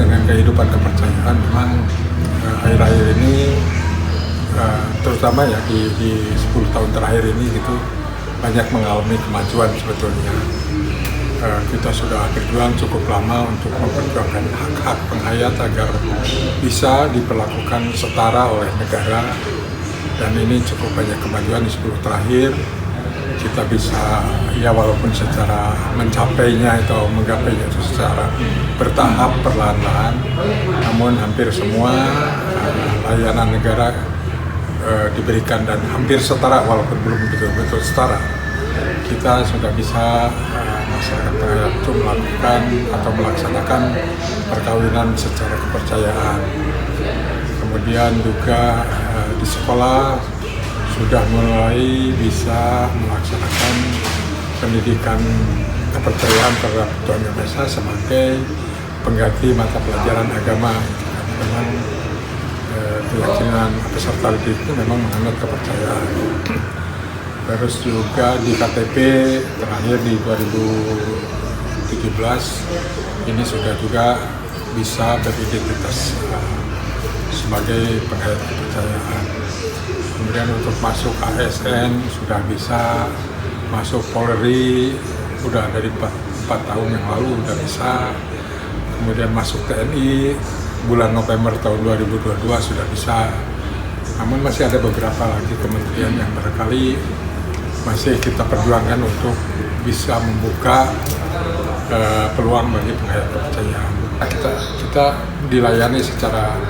dengan kehidupan kepercayaan memang akhir-akhir ini terutama ya di 10 tahun terakhir ini gitu banyak mengalami kemajuan sebetulnya. Kita sudah berjuang cukup lama untuk memperjuangkan hak-hak penghayat agar bisa diperlakukan setara oleh negara, dan ini cukup banyak kemajuan di 10 terakhir. Kita bisa ya walaupun secara mencapainya atau menggapainya itu secara bertahap perlahan-lahan, namun hampir semua layanan negara diberikan dan hampir setara walaupun belum betul-betul setara. Kita sudah bisa masyarakat penghayat itu melakukan atau melaksanakan perkawinan secara kepercayaan. Kemudian juga di sekolah sudah mulai bisa melaksanakan pendidikan kepercayaan terhadap Tuhan Yang Maha Esa sebagai pengganti mata pelajaran agama. Memang keyakinan peserta didik itu memang menganut kepercayaan. Terus juga di KTP terakhir di 2017 ini sudah juga bisa beridentitas sebagai penghayat kepercayaan. Kemudian untuk masuk ASN sudah bisa, masuk Polri udah dari 4 tahun yang lalu udah bisa. Kemudian masuk TNI bulan November tahun 2022 sudah bisa. Namun masih ada beberapa lagi kementerian yang barangkali masih kita perjuangkan untuk bisa membuka peluang bagi penghayat kepercayaan. Kita dilayani secara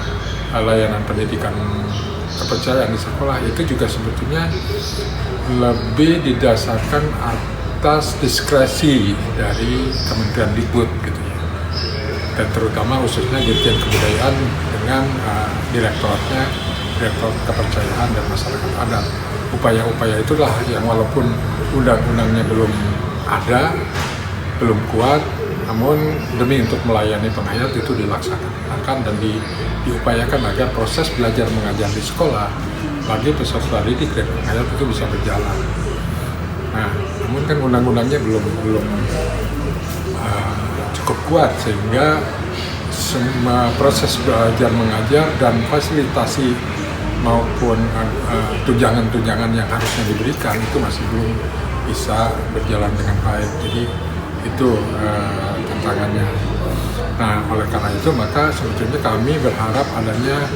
layanan pendidikan kepercayaan di sekolah itu juga sebetulnya lebih didasarkan atas diskresi dari Kementerian Dikbud gitu ya, dan terutama khususnya Dirjen Kebudayaan dengan direktoratnya, Direktorat Kepercayaan dan Masyarakat Adat. Upaya-upaya itulah yang walaupun undang-undangnya belum ada, belum kuat, namun demi untuk melayani penghayat itu dilaksanakan dan diupayakan agar proses belajar mengajar di sekolah bagi peserta didik dan penghayat itu bisa berjalan. Nah, namun kan undang-undangnya belum cukup kuat sehingga semua proses belajar mengajar dan fasilitasi maupun tunjangan-tunjangan yang harusnya diberikan itu masih belum bisa berjalan dengan baik. Jadi itu tantangannya. Nah, oleh karena itu maka sebetulnya kami berharap adanya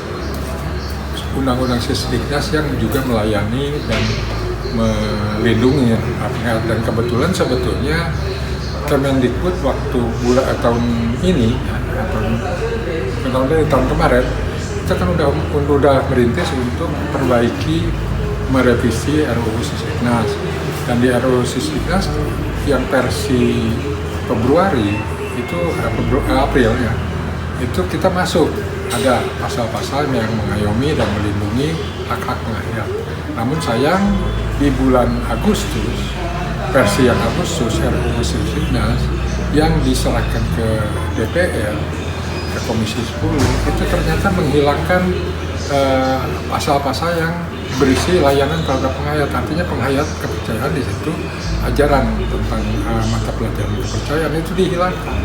undang-undang Sisdiknas yang juga melayani dan melindungi penghayat. Dan kebetulan sebetulnya Kemendikbud waktu tahun ini atau tahun kemarin kita kan udah merintis untuk memperbaiki, merevisi RUU Sisdiknas, dan di RUU Sisdiknas yang versi Februari itu April ya, itu kita masuk ada pasal-pasal yang mengayomi dan melindungi hak-hak penghayat. Namun sayang di bulan Agustus, versi yang Agustus RUU Sisdiknas yang diserahkan ke DPR, ke Komisi 10, itu ternyata menghilangkan pasal-pasal yang berisi layanan terhadap penghayat. Artinya penghayat kepercayaan di situ, ajaran tentang mata pelajaran kepercayaan itu dihilangkan.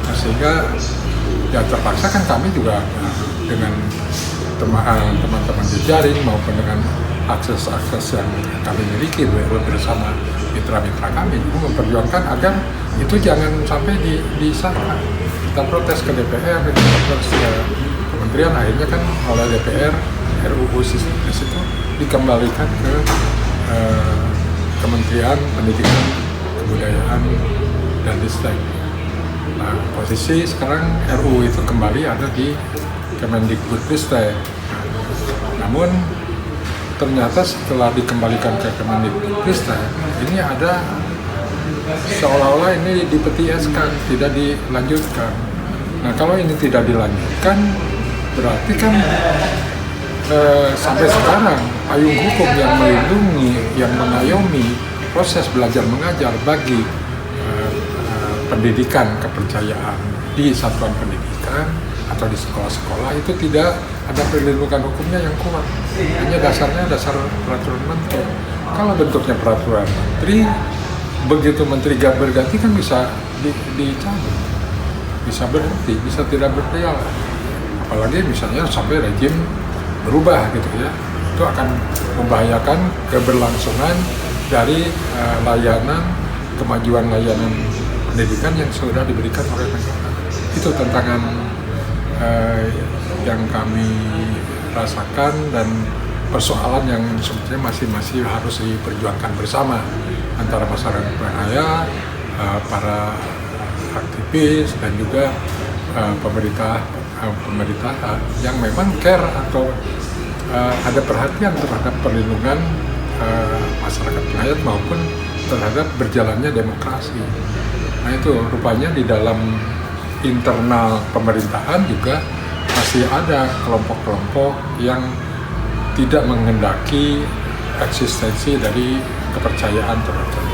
Nah, sehingga ya terpaksa kan kami juga dengan teman-teman jejaring maupun dengan akses-akses yang kami miliki bersama mitra-mitra kami memperjuangkan agar itu jangan sampai disahkan. Kita protes ke DPR, kita protes ke kementerian, akhirnya kan oleh DPR RUU Sisdiknas itu dikembalikan ke Kementerian Pendidikan, Kebudayaan, dan Ristek. Nah, posisi sekarang RUU itu kembali ada di Kemendikbudristek. Namun ternyata setelah dikembalikan ke Kemendikbudristek, ini ada seolah-olah ini dipetieskan, tidak dilanjutkan. Nah, kalau ini tidak dilanjutkan, berarti kan sampai sekarang payung hukum yang melindungi, yang mengayomi proses belajar mengajar bagi pendidikan kepercayaan di satuan pendidikan atau di sekolah-sekolah itu tidak ada perlindungan hukumnya yang kuat. Hanya dasarnya dasar peraturan menteri. Kalau bentuknya peraturan menteri, begitu menteri berganti kan bisa dicabut. bisa berhenti, bisa tidak berdialog. Apalagi misalnya sampai rejim berubah gitu ya, itu akan membahayakan keberlangsungan dari layanan, kemajuan layanan pendidikan yang sudah diberikan oleh negara. Itu tantangan yang kami rasakan dan persoalan yang sebetulnya masih harus diperjuangkan bersama antara masyarakat Raya, para aktivis dan juga pemerintah yang memang care atau ada perhatian terhadap perlindungan masyarakat rakyat maupun terhadap berjalannya demokrasi. Nah itu rupanya di dalam internal pemerintahan juga masih ada kelompok-kelompok yang tidak menghendaki eksistensi dari kepercayaan terhadap